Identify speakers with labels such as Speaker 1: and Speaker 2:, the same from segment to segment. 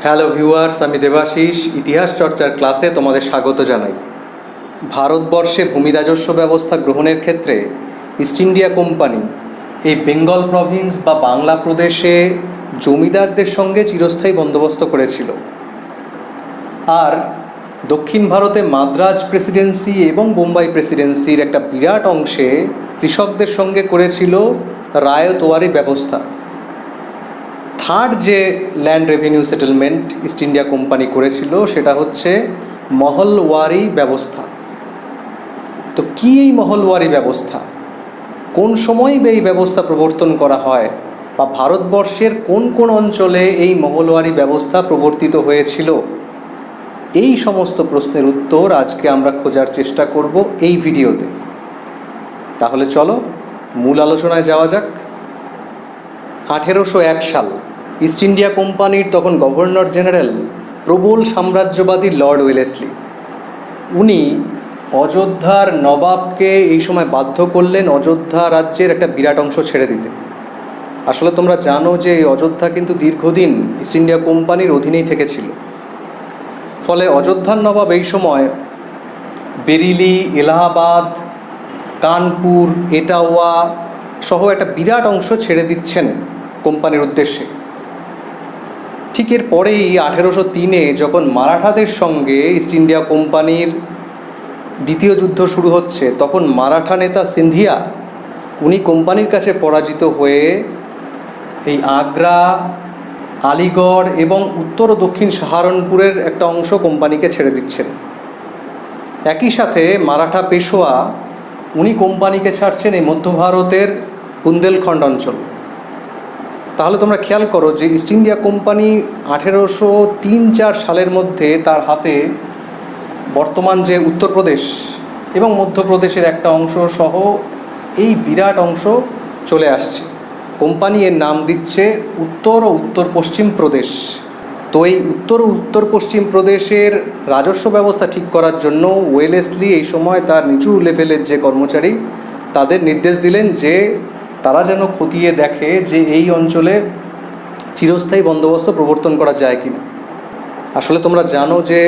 Speaker 1: Hello viewers, আমি দেবাশিস ইতিহাস চর্চার ক্লাসে তোমাদের স্বাগত জানাই। ভারতবর্ষে ভূমি রাজস্ব ব্যবস্থা গ্রহণের ক্ষেত্রে ইস্ট ইন্ডিয়া কোম্পানি এই বেঙ্গল প্রভিন্স বা বাংলা প্রদেশে জমিদারদের সঙ্গে চিরস্থায়ী বন্দোবস্ত করেছিল। আর দক্ষিণ ভারতে মাদ্রাজ প্রেসিডেন্সি এবং বোম্বাই প্রেসিডেন্সির একটা বিরাট অংশে কৃষকদের সঙ্গে করেছিল রায়তওয়ারি ব্যবস্থা। থার্ড যে land revenue settlement east India company করেছিল সেটা হচ্ছে মহলওয়ারি ব্যবস্থা। তো কী এই মহলওয়ারি ব্যবস্থা, কোন সময় এই ব্যবস্থা প্রবর্তন করা হয়, বা ভারতবর্ষের কোন কোন অঞ্চলে এই মহলওয়ারি ব্যবস্থা প্রবর্তিত হয়েছিল, এই সমস্ত প্রশ্নের উত্তর আজকে আমরা খোঁজার চেষ্টা করব এই ভিডিওতে। তাহলে চলো মূল আলোচনায় যাওয়া যাক। 1801 সাল, ইস্ট ইন্ডিয়া কোম্পানির তখন গভর্নর জেনারেল প্রবল সাম্রাজ্যবাদী লর্ড ওয়েলেসলি, উনি অযোধ্যার নবাবকে এই সময় বাধ্য করলেন অযোধ্যা রাজ্যের একটা বিরাট অংশ ছেড়ে দিতে। আসলে তোমরা জানো যে এই অযোধ্যা কিন্তু দীর্ঘদিন ইস্ট ইন্ডিয়া কোম্পানির অধীনেই থেকেছিল। ফলে অযোধ্যার নবাব এই সময় বেরিলি, এলাহাবাদ, কানপুর, এটাওয়া সহ একটা বিরাট অংশ ছেড়ে দিচ্ছেন কোম্পানির উদ্দেশ্যে। ঠিক এর পরেই 1803-এ যখন মারাঠাদের সঙ্গে ইস্ট ইন্ডিয়া কোম্পানির দ্বিতীয় যুদ্ধ শুরু হচ্ছে, তখন মারাঠা নেতা সিন্ধিয়া উনি কোম্পানির কাছে পরাজিত হয়ে এই আগ্রা, আলিগড় এবং উত্তর ও দক্ষিণ সাহারানপুরের একটা অংশ কোম্পানিকে ছেড়ে দিচ্ছেন। একই সাথে মারাঠা পেশোয়া উনি কোম্পানিকে ছাড়ছেন এই মধ্য ভারতের বুন্দেলখণ্ড অঞ্চল। তাহলে তোমরা খেয়াল করো যে ইস্ট ইন্ডিয়া কোম্পানি 1803-04 সালের মধ্যে তার হাতে বর্তমান যে উত্তরপ্রদেশ এবং মধ্যপ্রদেশের একটা অংশ সহ এই বিরাট অংশ চলে আসছে। কোম্পানি এর নাম দিচ্ছে উত্তর ও উত্তর পশ্চিম প্রদেশ। তো এই উত্তর ও উত্তর পশ্চিম প্রদেশের রাজস্ব ব্যবস্থা ঠিক করার জন্য ওয়েলেসলি এই সময় তার নিচু লেভেলের যে কর্মচারী তাদের নির্দেশ দিলেন যে তারা যেন খতিয়ে দেখে যে এই অঞ্চলে চিরস্থায়ী বন্দোবস্ত প্রবর্তন করা যায় কিনা। আসলে তোমরা জানো যে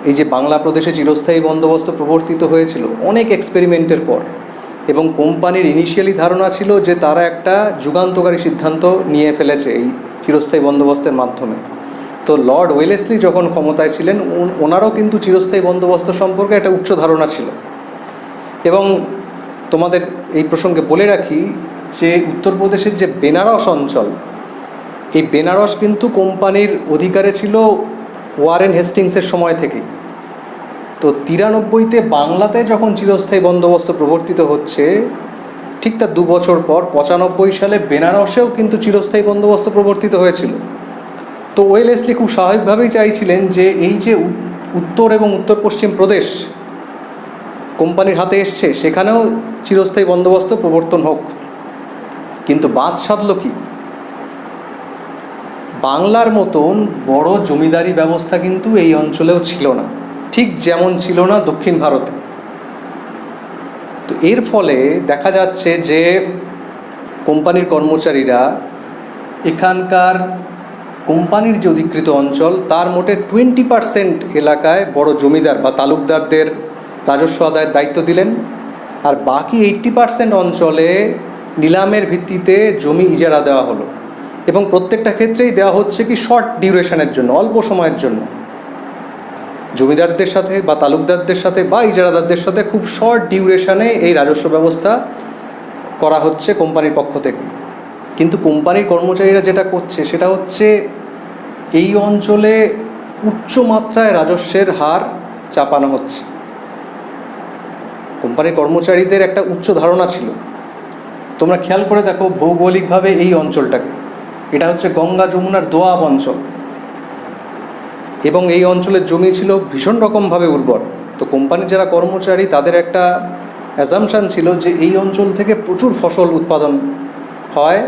Speaker 1: এই যে বাংলা প্রদেশে চিরস্থায়ী বন্দোবস্ত প্রবর্তিত হয়েছিল অনেক এক্সপেরিমেন্টের পর, এবং কোম্পানির ইনিশিয়ালি ধারণা ছিল যে তারা একটা যুগান্তকারী সিদ্ধান্ত নিয়ে ফেলেছে এই চিরস্থায়ী বন্দোবস্তের মাধ্যমে। তো লর্ড ওয়েলেসলি যখন ক্ষমতায় ছিলেন ওনারও কিন্তু চিরস্থায়ী বন্দোবস্ত সম্পর্কে একটা উচ্চ ধারণা ছিল। এবং তোমাদের এই প্রসঙ্গে বলে রাখি যে উত্তরপ্রদেশের যে বেনারস অঞ্চল, এই বেনারস কিন্তু কোম্পানির অধিকারে ছিল ওয়ারেন হেস্টিংসের সময় থেকে। তো 93-তে বাংলাতে যখন চিরস্থায়ী বন্দোবস্ত প্রবর্তিত হচ্ছে, ঠিক তার 2 বছর পর 95 সালে বেনারসেও কিন্তু চিরস্থায়ী বন্দোবস্ত প্রবর্তিত হয়েছিল। তো ওয়েলেসলি খুব স্বাভাবিকভাবেই চাইছিলেন যে এই যে উত্তর এবং উত্তর পশ্চিম প্রদেশ কোম্পানির হাতে এসছে সেখানেও চিরস্থায়ী বন্দোবস্ত প্রবর্তন হোক। কিন্তু বাদ সাধল কি, বাংলার মতন বড় জমিদারি ব্যবস্থা কিন্তু এই অঞ্চলেও ছিল না, ঠিক যেমন ছিল না দক্ষিণ ভারতে। তো এর ফলে দেখা যাচ্ছে যে কোম্পানির কর্মচারীরা এখানকার কোম্পানির যে অধিকৃত অঞ্চল তার মোটে 20% এলাকায় বড় জমিদার বা তালুকদারদের রাজস্ব আদায়ের দায়িত্ব দিলেন, আর বাকি 80% অঞ্চলে নিলামের ভিত্তিতে জমি ইজারা দেওয়া হলো। এবং প্রত্যেকটা ক্ষেত্রেই দেওয়া হচ্ছে কি শর্ট ডিউরেশনের জন্য, অল্প সময়ের জন্য। জমিদারদের সাথে বা তালুকদারদের সাথে বা ইজারাদারদের সাথে খুব শর্ট ডিউরেশনে এই রাজস্ব ব্যবস্থা করা হচ্ছে কোম্পানির পক্ষ থেকে। কিন্তু কোম্পানির কর্মচারীরা যেটা করছে সেটা হচ্ছে এই অঞ্চলে উচ্চ মাত্রায় রাজস্বের হার চাপানো হচ্ছে। কোম্পানির কর্মচারীদের একটা উচ্চ ধারণা ছিল। তোমরা খেয়াল করে দেখো ভৌগোলিকভাবে এই অঞ্চলটাকে, এটা হচ্ছে গঙ্গা যমুনার দোয়াব অঞ্চল, এবং এই অঞ্চলের জমি ছিল ভীষণ রকমভাবে উর্বর। তো কোম্পানির যারা কর্মচারী তাদের একটা অ্যাজাম্পশান ছিল যে এই অঞ্চল থেকে প্রচুর ফসল উৎপাদন হয়,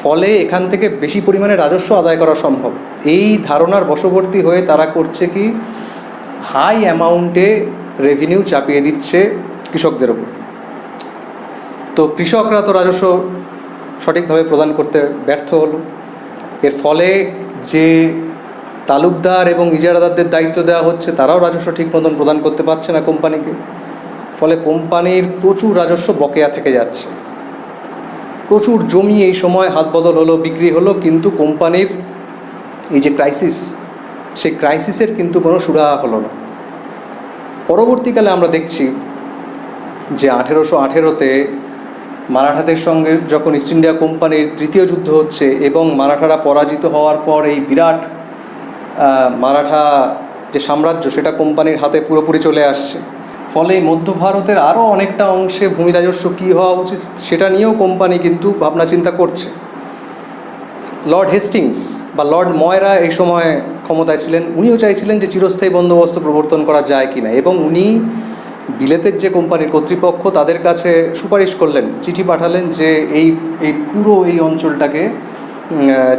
Speaker 1: ফলে এখান থেকে বেশি পরিমাণে রাজস্ব আদায় করা সম্ভব। এই ধারণার বশবর্তী হয়ে তারা করছে কি হাই অ্যামাউন্টে রেভিনিউ চাপিয়ে দিচ্ছে কৃষকদের ওপর। তো কৃষকরা তো রাজস্ব সঠিকভাবে প্রদান করতে ব্যর্থ হলো। এর ফলে যে তালুকদার এবং ইজারাদারদের দায়িত্ব দেওয়া হচ্ছে, তারাও রাজস্ব ঠিক মতন প্রদান করতে পারছে না কোম্পানিকে। ফলে কোম্পানির প্রচুর রাজস্ব বকেয়া থেকে যাচ্ছে। প্রচুর জমি এই সময় হাত বদল হলো, বিক্রি হলো, কিন্তু কোম্পানির এই যে ক্রাইসিস, সেই ক্রাইসিসের কিন্তু কোনো সুরাহা হলো না। পরবর্তীকালে আমরা দেখছি যে 1818-তে মারাঠাদের সঙ্গে যখন ইস্ট ইন্ডিয়া কোম্পানির তৃতীয় যুদ্ধ হচ্ছে এবং মারাঠারা পরাজিত হওয়ার পর এই বিরাট মারাঠা যে সাম্রাজ্য সেটা কোম্পানির হাতে পুরোপুরি চলে আসছে। ফলে মধ্য ভারতের আরও অনেকটা অংশে ভূমি রাজস্ব কী হওয়া উচিত সেটা নিয়েও কোম্পানি কিন্তু ভাবনা চিন্তা করছে। লর্ড হেস্টিংস বা লর্ড ময়রা এই সময় ক্ষমতায় ছিলেন, উনিও চাইছিলেন যে চিরস্থায়ী বন্দোবস্ত প্রবর্তন করা যায় কি না, এবং উনি বিলেতের যে কোম্পানির কর্তৃপক্ষ তাদের কাছে সুপারিশ করলেন, চিঠি পাঠালেন যে এই পুরো এই অঞ্চলটাকে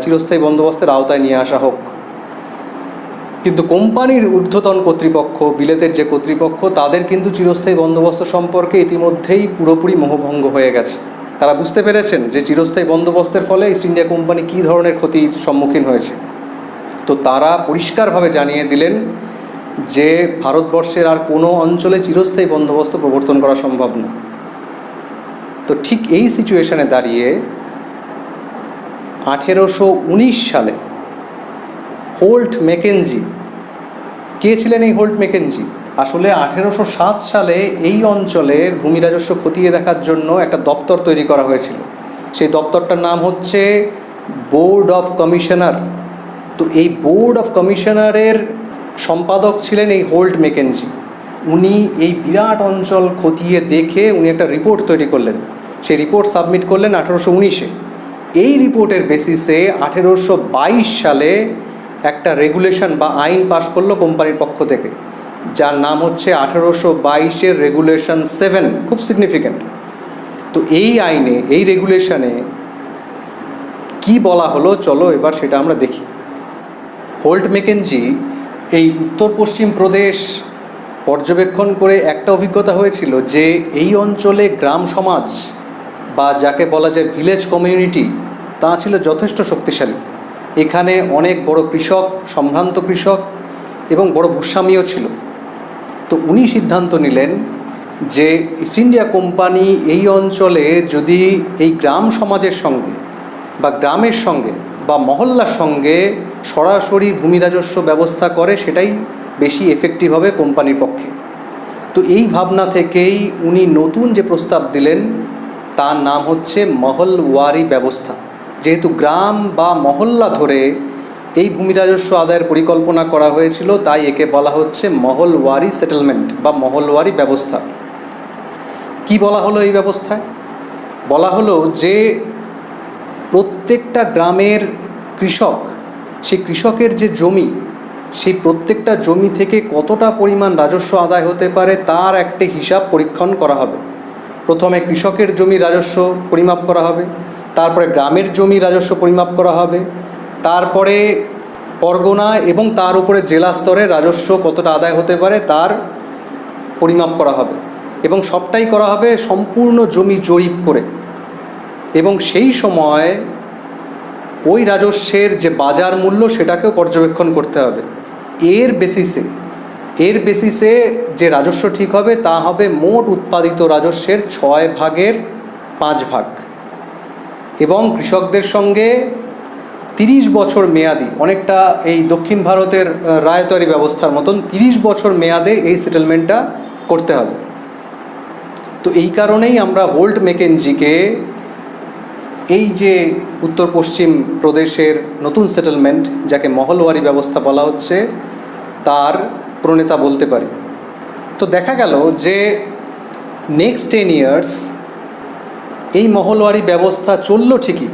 Speaker 1: চিরস্থায়ী বন্দোবস্তের আওতায় নিয়ে আসা হোক। কিন্তু কোম্পানির ঊর্ধ্বতন কর্তৃপক্ষ, বিলেতের যে কর্তৃপক্ষ, তাদের কিন্তু চিরস্থায়ী বন্দোবস্ত সম্পর্কে ইতিমধ্যেই পুরোপুরি মোহভঙ্গ হয়ে গেছে। তারা বুঝতে পেরেছেন যে চিরস্থায়ী বন্দোবস্তের ফলে ইস্ট ইন্ডিয়া কোম্পানি কী ধরনের ক্ষতির সম্মুখীন হয়েছে। তো তারা পরিষ্কারভাবে জানিয়ে দিলেন যে ভারতবর্ষের আর কোনো অঞ্চলে চিরস্থায়ী বন্দোবস্ত প্রবর্তন করা সম্ভব না। তো ঠিক এই সিচুয়েশনে দাঁড়িয়ে 1819 সালে হোল্ট ম্যাকেনজি, কে ছিলেন এই হোল্ট ম্যাকেনজি? আসলে 1807 সালে এই অঞ্চলের ভূমি রাজস্ব খতিয়ে দেখার জন্য একটা দপ্তর তৈরি করা হয়েছিল। সেই দপ্তরটার নাম হচ্ছে বোর্ড অফ কমিশনার। তো এই বোর্ড অফ কমিশনারের সম্পাদক ছিলেন এই হোল্ট ম্যাকেনজি। উনি এই বিরাট অঞ্চল খতিয়ে দেখে উনি একটা রিপোর্ট তৈরি করলেন। সেই রিপোর্ট সাবমিট করলেন 1819-এ। এই রিপোর্টের বেসিসে 1822 সালে একটা রেগুলেশন বা আইন পাশ করলো কোম্পানির পক্ষ থেকে, যার নাম হচ্ছে 1822-এর রেগুলেশন 7। খুব সিগনিফিক্যান্ট। তো এই আইনে, এই রেগুলেশনে কি বলা হলো, চলো এবার সেটা আমরা দেখি। হোল্ট ম্যাকেনজি এই উত্তর পশ্চিম প্রদেশ পর্যবেক্ষণ করে একটা অভিজ্ঞতা হয়েছিল যে এই অঞ্চলে গ্রাম সমাজ বা যাকে বলা যায় ভিলেজ কমিউনিটি, তা ছিল যথেষ্ট শক্তিশালী। এখানে অনেক বড় কৃষক, সম্ভ্রান্ত কৃষক এবং বড় ভূস্বামীও ছিল। তো উনি সিদ্ধান্ত নিলেন যে ইস্ট ইন্ডিয়া কোম্পানি এই অঞ্চলে যদি এই গ্রাম সমাজের সঙ্গে বা গ্রামের সঙ্গে বা মহল্লার সঙ্গে সরাসরি ভূমি রাজস্ব ব্যবস্থা করে, সেটাই বেশি এফেক্টিভ হবে কোম্পানির পক্ষে। তো এই ভাবনা থেকেই উনি নতুন যে প্রস্তাব দিলেন তার নাম হচ্ছে মহলওয়ারি ব্যবস্থা। যেহেতু গ্রাম বা মহল্লা ধরে এই ভূমি রাজস্ব আদায়ের পরিকল্পনা করা হয়েছিল, তাই একে বলা হচ্ছে মহলওয়ারি সেটেলমেন্ট বা মহলওয়ারি ব্যবস্থা। কি বলা হলো এই ব্যবস্থায়? বলা হলো যে প্রত্যেকটা গ্রামের কৃষক, সেই কৃষকের যে জমি, সেই প্রত্যেকটা জমি থেকে কতটা পরিমাণ রাজস্ব আদায় হতে পারে তার একটা হিসাব পরীক্ষণ করা হবে। প্রথমে কৃষকের জমি রাজস্ব পরিমাপ করা হবে, তারপরে গ্রামের জমি রাজস্ব পরিমাপ করা হবে, তারপরে পরগনা এবং তার উপরে জেলা স্তরে রাজস্ব কতটা আদায় হতে পারে তার পরিমাপ করা হবে, এবং সবটাই করা হবে সম্পূর্ণ জমি জরিপ করে। এবং সেই সময় ওই রাজস্বের যে বাজার মূল্য সেটাকেও পর্যবেক্ষণ করতে হবে। এর বেসিসে যে রাজস্ব ঠিক হবে তা হবে মোট উৎপাদিত রাজস্বের 6/5 এবং কৃষকদের সঙ্গে 30 বছর মেয়াদি, অনেকটা এই দক্ষিণ ভারতের রায়তওয়ারি ব্যবস্থার মতন 30 বছর মেয়াদে এই সেটেলমেন্টটা করতে হবে। তো এই কারণেই আমরা হোল্ট ম্যাকেনজিকে এই যে উত্তর পশ্চিম প্রদেশের নতুন সেটেলমেন্ট, যাকে মহলওয়ারি ব্যবস্থা বলা হচ্ছে, তার প্রণেতা বলতে পারি। তো দেখা গেল যে নেক্সট 10 ইয়ার্স এই মহলওয়ারি ব্যবস্থা চলল ঠিকই,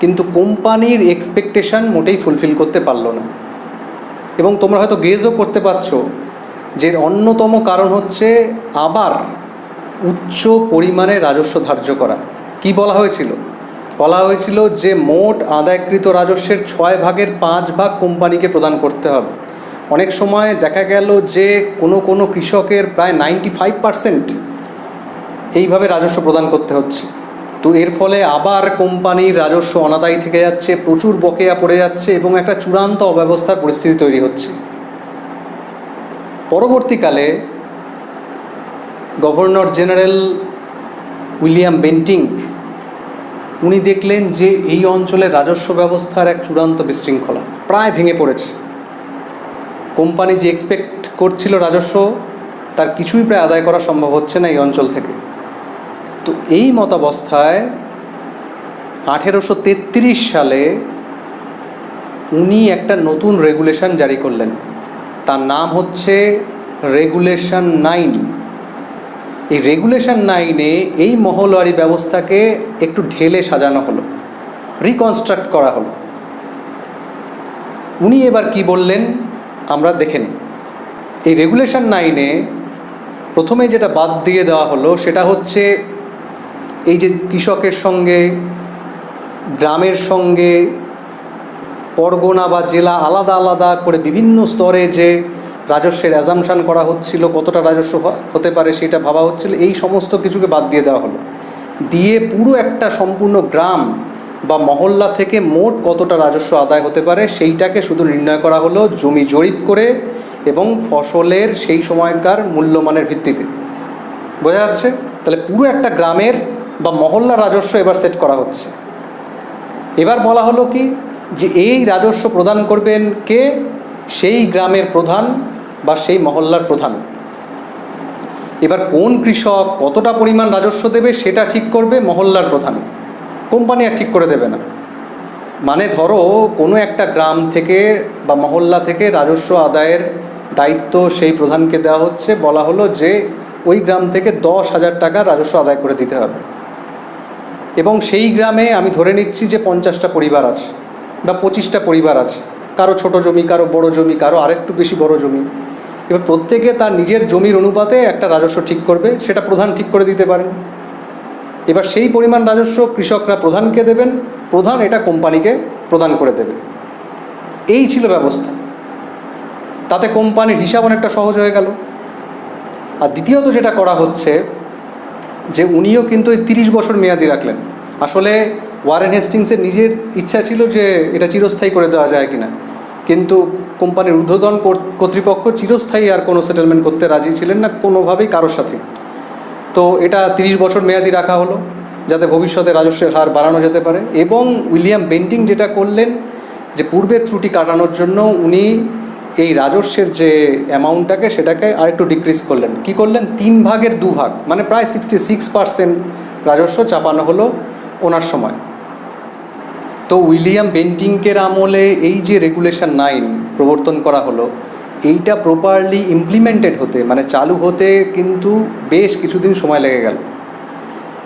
Speaker 1: কিন্তু কোম্পানির এক্সপেকটেশন মোটেই ফুলফিল করতে পারল না। এবং তোমরা হয়তো গেজও করতে পারছো যে অন্যতম কারণ হচ্ছে আবার উচ্চ পরিমাণে রাজস্ব ধার্য করা। কি বলা হয়েছিল? বলা হয়েছিল যে মোট আদায়কৃত রাজস্বের 6/5 কোম্পানিকে প্রদান করতে হবে। অনেক সময় দেখা গেল যে কোনো কৃষকের প্রায় 95% এইভাবে রাজস্ব প্রদান করতে হচ্ছে। তো এর ফলে আবার কোম্পানির রাজস্ব অনাদায়ী থেকে যাচ্ছে, প্রচুর বকেয়া পড়ে যাচ্ছে এবং একটা চূড়ান্ত অব্যবস্থার পরিস্থিতি তৈরি হচ্ছে। পরবর্তীকালে গভর্নর জেনারেল উইলিয়াম বেন্টিঙ্ক উনি দেখলেন যে এই অঞ্চলের রাজস্ব ব্যবস্থার এক চূড়ান্ত বিশৃঙ্খলা, প্রায় ভেঙে পড়েছে। কোম্পানি যে এক্সপেক্ট করছিল রাজস্ব, তার কিছুই প্রায় আদায় করা সম্ভব হচ্ছে না এই অঞ্চল থেকে। তো এই মতাবস্থায় 1833 সালে উনি একটা নতুন রেগুলেশন জারি করলেন, তার নাম হচ্ছে রেগুলেশন 9। এই রেগুলেশন 9-এ এই মহলওয়ারি ব্যবস্থাকে একটু ঢেলে সাজানো হলো, রিকনস্ট্রাক্ট করা হলো। উনি এবার কি বললেন আমরা দেখে নিই। এই রেগুলেশন 9-এ প্রথমে যেটা বাদ দিয়ে দেওয়া হলো সেটা হচ্ছে এই যে কৃষকের সঙ্গে গ্রামের সঙ্গে পরগনা বা জেলা আলাদা আলাদা করে বিভিন্ন স্তরে যে রাজস্বের অ্যাজাম্পশন করা হচ্ছিল, কতটা রাজস্ব হতে পারে সেটা ভাবা হচ্ছিল, এই সমস্ত কিছুকে বাদ দিয়ে দেওয়া হলো। দিয়ে পুরো একটা সম্পূর্ণ গ্রাম বা মহল্লা থেকে মোট কতটা রাজস্ব আদায় হতে পারে সেইটাকে শুধু নির্ণয় করা হলো জমি জরিপ করে এবং ফসলের সেই সময়কার মূল্যমানের ভিত্তিতে। বোঝা যাচ্ছে? তাহলে পুরো একটা গ্রামের বা মহল্লার রাজস্ব এবার সেট করা হচ্ছে। এবার বলা হলো কি যে এই রাজস্ব প্রদান করবেন কে? সেই গ্রামের প্রধান বা সেই মহল্লার প্রধান। এবার কোন কৃষক কতটা পরিমাণ রাজস্ব দেবে সেটা ঠিক করবে মহল্লার প্রধান, কোম্পানি আর ঠিক করে দেবে না। মানে ধরো কোনো একটা গ্রাম থেকে বা মহল্লা থেকে রাজস্ব আদায়ের দায়িত্ব সেই প্রধানকে দেওয়া হচ্ছে, বলা হলো যে ওই গ্রাম থেকে 10,000 টাকা রাজস্ব আদায় করে দিতে হবে। এবং সেই গ্রামে আমি ধরে নিচ্ছি যে 50টা পরিবার আছে বা 25টা পরিবার আছে, কারো ছোট জমি, কারো বড় জমি, কারো আরেকটু বেশি বড় জমি। এবার প্রত্যেকে তার নিজের জমির অনুপাতে একটা রাজস্ব ঠিক করবে, সেটা প্রধান ঠিক করে দিতে পারেন। এবার সেই পরিমাণ রাজস্ব কৃষকরা প্রধানকে দেবেন, প্রধান এটা কোম্পানিকে প্রদান করে দেবে। এই ছিল ব্যবস্থা। তাতে কোম্পানির হিসাব অনেকটা সহজ হয়ে গেল। আর দ্বিতীয়ত যেটা করা হচ্ছে যে উনিও কিন্তু এই 30 বছর মেয়াদি রাখলেন। আসলে ওয়ারেন হেস্টিংসের নিজের ইচ্ছা ছিল যে এটা চিরস্থায়ী করে দেওয়া যায় কিনা, কিন্তু কোম্পানির ঊর্ধ্বতন কর্তৃপক্ষ চিরস্থায়ী আর কোনো সেটেলমেন্ট করতে রাজি ছিলেন না কোনোভাবেই কারোর সাথে। তো এটা 30 বছর মেয়াদি রাখা হলো যাতে ভবিষ্যতে রাজস্বের হার বাড়ানো যেতে পারে। এবং উইলিয়াম বেন্টিঙ্ক যেটা করলেন যে পূর্বের ত্রুটি কাটানোর জন্য উনি এই রাজস্বের যে অ্যামাউন্টটাকে সেটাকে আরেকটু ডিক্রিজ করলেন। কি করলেন? 3 ভাগের 2 ভাগ, মানে প্রায় 66% রাজস্ব চাপানো হলো ওনার সময়। তো উইলিয়াম বেন্টিঙ্কের আমলে এই যে রেগুলেশন 9 প্রবর্তন করা হলো, এইটা প্রপারলি ইমপ্লিমেন্টেড হতে মানে চালু হতে কিন্তু বেশ কিছুদিন সময় লেগে গেল।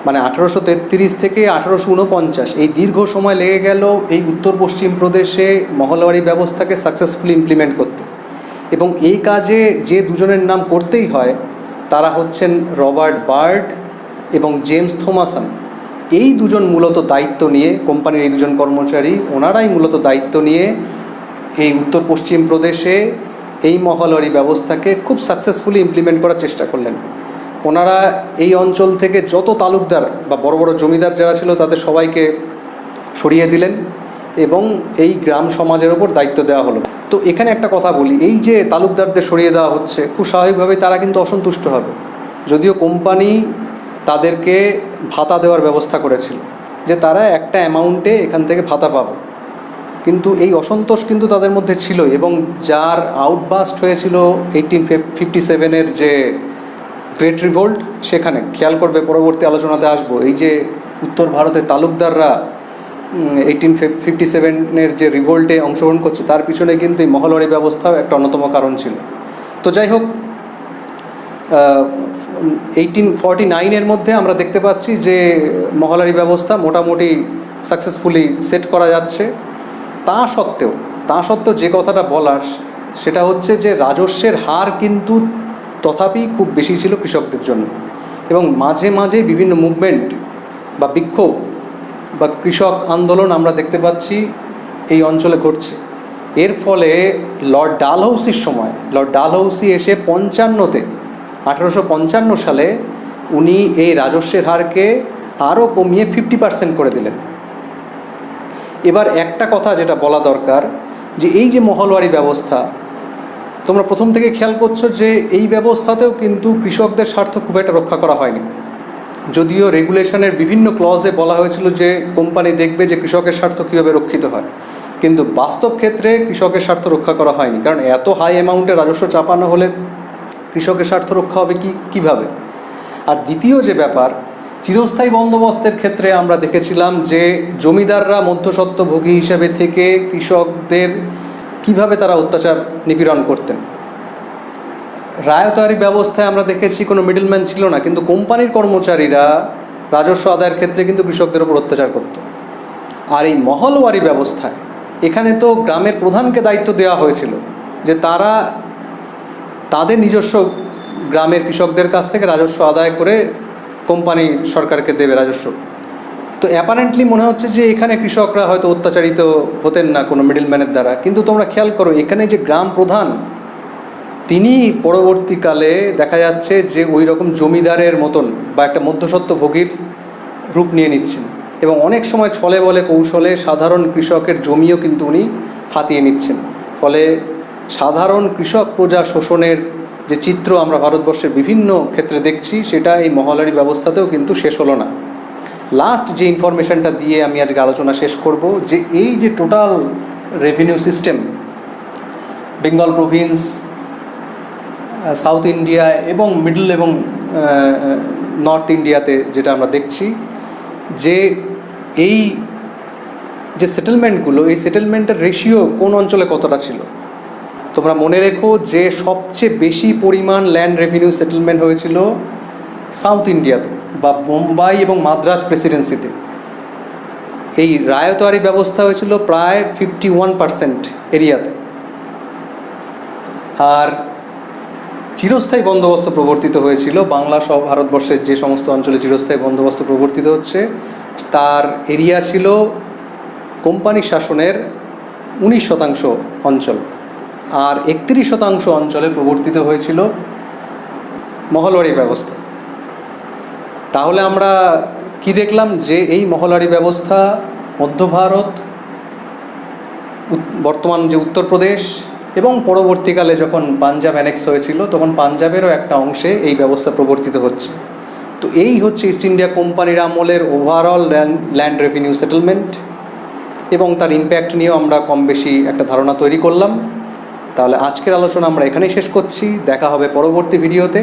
Speaker 1: মানে 1833 থেকে 1849 এই দীর্ঘ সময় লেগে গেল এই উত্তর পশ্চিম প্রদেশে মহলওয়ারি ব্যবস্থাকে সাকসেসফুলি ইমপ্লিমেন্ট করতে। এবং এই কাজে যে দুজনের নাম করতেই হয় তারা হচ্ছেন রবার্ট বার্ড এবং জেমস থমাসন। এই দুজন মূলত দায়িত্ব নিয়ে, কোম্পানির এই দুজন কর্মচারী ওনারাই মূলত দায়িত্ব নিয়ে এই উত্তর পশ্চিম প্রদেশে এই মহলওয়ারি ব্যবস্থাকে খুব সাকসেসফুলি ইমপ্লিমেন্ট করার চেষ্টা করলেন। ওনারা এই অঞ্চল থেকে যত তালুকদার বা বড় বড় জমিদার যারা ছিল তাদের সবাইকে সরিয়ে দিলেন এবং এই গ্রাম সমাজের ওপর দায়িত্ব দেওয়া হলো। তো এখানে একটা কথা বলি, এই যে তালুকদারদের সরিয়ে দেওয়া হচ্ছে খুব স্বাভাবিকভাবেই তারা কিন্তু অসন্তুষ্ট হবে। যদিও কোম্পানি তাদেরকে ভাতা দেওয়ার ব্যবস্থা করেছিল যে তারা একটা অ্যামাউন্টে এখান থেকে ভাতা পাবে, কিন্তু এই অসন্তোষ কিন্তু তাদের মধ্যে ছিল। এবং যার আউটবাস্ট হয়েছিল 1857-এর যে গ্রেট রিভোল্ট, সেখানে খেয়াল করবে পরবর্তী আলোচনাতে আসবো, এই যে উত্তর ভারতের তালুকদাররা 1857-এর যে রিভোল্টে অংশগ্রহণ করছে তার পিছনে কিন্তু এই মহলওয়ারি ব্যবস্থাও একটা অন্যতম কারণ ছিল। তো যাই হোক, 1849-এর মধ্যে আমরা দেখতে পাচ্ছি যে মহলওয়ারি ব্যবস্থা মোটামুটি সাকসেসফুলি সেট করা যাচ্ছে। তা সত্ত্বেও যে কথাটা বলার সেটা হচ্ছে যে রাজস্বের হার কিন্তু তথাপি খুব বেশি ছিল কৃষকদের জন্য। এবং মাঝে মাঝে বিভিন্ন মুভমেন্ট বা বিক্ষোভ বা কৃষক আন্দোলন আমরা দেখতে পাচ্ছি এই অঞ্চলে ঘটছে। এর ফলে লর্ড ডালহৌসির সময় লর্ড ডালহৌসি এসে 1855 সালে উনি এই রাজস্বের হারকে আরও কমিয়ে 50% করে দিলেন। এবার একটা কথা যেটা বলা দরকার, যে এই যে মহলওয়ারি ব্যবস্থা, তোমরা প্রথম থেকে খেয়াল করছো যে এই ব্যবস্থাতেও কিন্তু কৃষকদের স্বার্থ খুব একটা রক্ষা করা হয়নি। যদিও রেগুলেশনের বিভিন্ন ক্লজে বলা হয়েছিল যে কোম্পানি দেখবে যে কৃষকের স্বার্থ কীভাবে রক্ষিত হয়, কিন্তু বাস্তব ক্ষেত্রে কৃষকের স্বার্থ রক্ষা করা হয়নি। কারণ এত হাই অ্যামাউন্টের রাজস্ব চাপানো হলে কৃষকের স্বার্থ রক্ষা হবে কীভাবে? আর দ্বিতীয় যে ব্যাপার, চিরস্থায়ী বন্দোবস্তের ক্ষেত্রে আমরা দেখেছিলাম যে জমিদাররা মধ্যস্বত্বভোগী হিসেবে থেকে কৃষকদের কিভাবে তারা অত্যাচার নিপীড়ন করতেন। রায়তহারি ব্যবস্থায় আমরা দেখেছি কোনো মিডলম্যান ছিল না, কিন্তু কোম্পানির কর্মচারীরা রাজস্ব আদায়ের ক্ষেত্রে কিন্তু কৃষকদের উপর অত্যাচার করত। আর এই মহলওয়ারি ব্যবস্থায় এখানে তো গ্রামের প্রধানকে দায়িত্ব দেওয়া হয়েছিল যে তারা তাদের নিজস্ব গ্রামের কৃষকদের কাছ থেকে রাজস্ব আদায় করে কোম্পানি সরকারকে দেবে রাজস্ব। তো অ্যাপারেন্টলি মনে হচ্ছে যে এখানে কৃষকরা হয়তো অত্যাচারিত হতেন না কোনো মিডলম্যানের দ্বারা, কিন্তু তোমরা খেয়াল করো এখানে যে গ্রাম প্রধান, তিনি পরবর্তীকালে দেখা যাচ্ছে যে ওই রকম জমিদারের মতন বা একটা মধ্যস্বত্বভোগীর রূপ নিয়ে নিচ্ছেন, এবং অনেক সময় ছলে বলে কৌশলে সাধারণ কৃষকের জমিও কিন্তু উনি হাতিয়ে নিচ্ছেন। ফলে সাধারণ কৃষক প্রজা শোষণের যে চিত্র আমরা ভারতবর্ষের বিভিন্ন ক্ষেত্রে দেখছি, সেটা এই মহলওয়ারি ব্যবস্থাতেও কিন্তু শেষ হলো না। লাস্ট যে ইনফরমেশনটা দিয়ে আমি আজকে আলোচনা শেষ করব, যে এই যে total revenue system Bengal Province, south India এবং মিডল এবং নর্থ ইন্ডিয়াতে যেটা আমরা দেখছি, যে এই যে সেটেলমেন্টগুলো, এই সেটেলমেন্টের রেশিও কোন অঞ্চলে কতটা ছিল। তোমরা মনে রেখো যে সবচেয়ে বেশি পরিমাণ ল্যান্ড রেভিনিউ সেটেলমেন্ট হয়েছিল সাউথ ইন্ডিয়াতে বা বোম্বাই এবং মাদ্রাজ প্রেসিডেন্সিতে। এই রায়তহারি ব্যবস্থা হয়েছিল প্রায় 51% এরিয়াতে। আর চিরস্থায়ী বন্দোবস্ত প্রবর্তিত হয়েছিল বাংলা সহ ভারতবর্ষের যে সমস্ত অঞ্চলে চিরস্থায়ী বন্দোবস্ত প্রবর্তিত হচ্ছে, তার এরিয়া ছিল কোম্পানি শাসনের 19% অঞ্চল, আর 31% অঞ্চলে প্রবর্তিত হয়েছিল মহলওয়ারি ব্যবস্থা। তাহলে আমরা কি দেখলাম, যে এই মহলওয়ারি ব্যবস্থা মধ্য ভারত, বর্তমান যে উত্তরপ্রদেশ এবং পরবর্তীকালে যখন পাঞ্জাব অ্যানেক্স হয়েছিল তখন পাঞ্জাবেরও একটা অংশে এই ব্যবস্থা প্রবর্তিত হচ্ছে। তো এই হচ্ছে ইস্ট ইন্ডিয়া কোম্পানির আমলের ওভারঅল ল্যান্ড রেভিনিউ সেটেলমেন্ট, এবং তার ইম্প্যাক্ট নিয়েও আমরা কম বেশি একটা ধারণা তৈরি করলাম। তাহলে আজকের আলোচনা আমরা এখানেই শেষ করছি। দেখা হবে পরবর্তী ভিডিওতে।